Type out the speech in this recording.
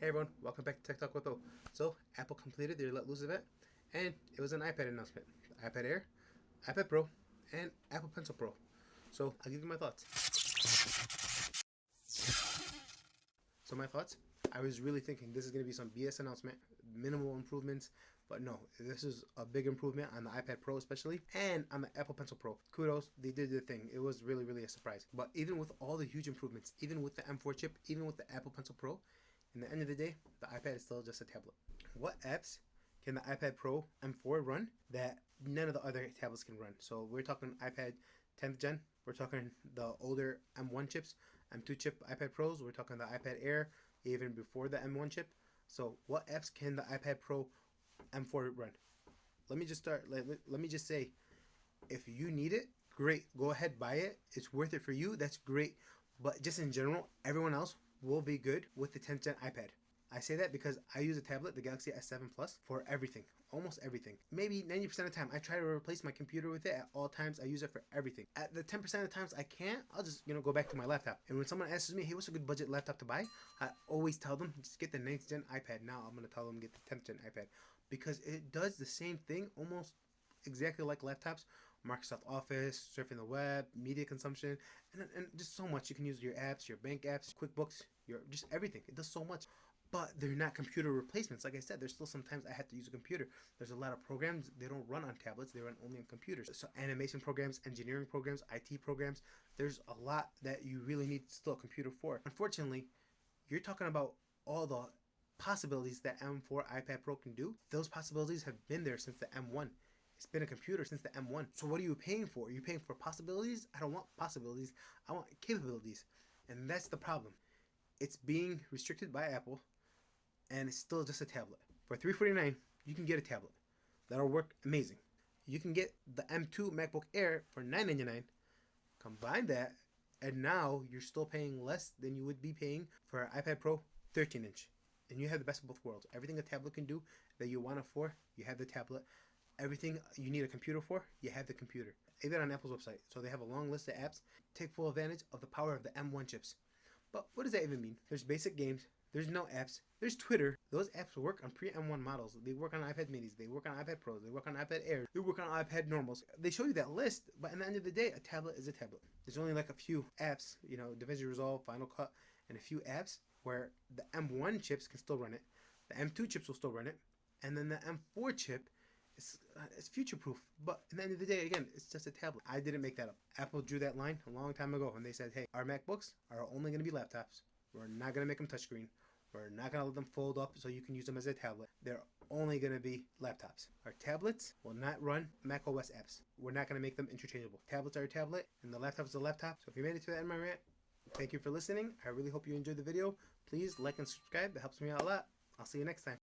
Hey everyone, welcome back to Tech Talk with O. So, Apple completed their Let Loose event, and it was an iPad announcement. iPad Air, iPad Pro, and Apple Pencil Pro. So, I'll give you my thoughts. So my thoughts, I was really thinking this is going to be some BS announcement, minimal improvements, but no, this is a big improvement on the iPad Pro especially, and on the Apple Pencil Pro. Kudos, they did their thing. It was really a surprise. But even with all the huge improvements, even with the M4 chip, even with the Apple Pencil Pro, in the end of the day, the iPad is still just a tablet. What apps can the iPad Pro M4 run that none of the other tablets can run? So we're talking iPad 10th gen, we're talking the older M1 chips, M2 chip iPad Pros, we're talking the iPad Air, even before the M1 chip. So what apps can the iPad Pro M4 run? Let me just start, let me just say, if you need it, great, go ahead, buy it. It's worth it for you, that's great. But just in general, everyone else will be good with the 10th gen iPad. I say that because I use a tablet, the Galaxy S7 Plus, for everything, almost everything. Maybe 90% of the time, I try to replace my computer with it. At all times, I use it for everything. At the 10% of the times I can't, I'll just go back to my laptop. And when someone asks me, hey, what's a good budget laptop to buy? I always tell them, just get the 9th gen iPad. Now I'm going to tell them get the 10th gen iPad because it does the same thing almost exactly like laptops. Microsoft Office, surfing the web, media consumption, and just so much. You can use your apps, your bank apps, QuickBooks, your just everything. It does so much. But they're not computer replacements. Like I said, there's still sometimes I have to use a computer. There's a lot of programs, they don't run on tablets, they run only on computers. So animation programs, engineering programs, IT programs, there's a lot that you really need still a computer for. Unfortunately, you're talking about all the possibilities that M4 iPad Pro can do. Those possibilities have been there since the M1. It's been a computer since the M1. So what are you paying for? Are you paying for possibilities? I don't want possibilities. I want capabilities. And that's the problem. It's being restricted by Apple, and it's still just a tablet. For $349, you can get a tablet. That'll work amazing. You can get the M2 MacBook Air for $999. Combine that, and now you're still paying less than you would be paying for an iPad Pro 13-inch. And you have the best of both worlds. Everything a tablet can do that you want it for, you have the tablet. Everything you need a computer for, you have the computer. Even on Apple's website. So they have a long list of apps. Take full advantage of the power of the M1 chips. But what does that even mean? There's basic games. There's no apps. There's Twitter. Those apps work on pre-M1 models. They work on iPad minis. They work on iPad Pros. They work on iPad Air. They work on iPad normals. They show you that list, but at the end of the day, a tablet is a tablet. There's only like a few apps, DaVinci Resolve, Final Cut, and a few apps where the M1 chips can still run it. The M2 chips will still run it. And then the M4 chip, it's future-proof, but at the end of the day, again, it's just a tablet. I didn't make that up. Apple drew that line a long time ago when they said, hey, our MacBooks are only going to be laptops. We're not going to make them touchscreen. We're not going to let them fold up so you can use them as a tablet. They're only going to be laptops. Our tablets will not run macOS apps. We're not going to make them interchangeable. Tablets are a tablet, and the laptop is a laptop. So if you made it to the end of my rant, thank you for listening. I really hope you enjoyed the video. Please like and subscribe. That helps me out a lot. I'll see you next time.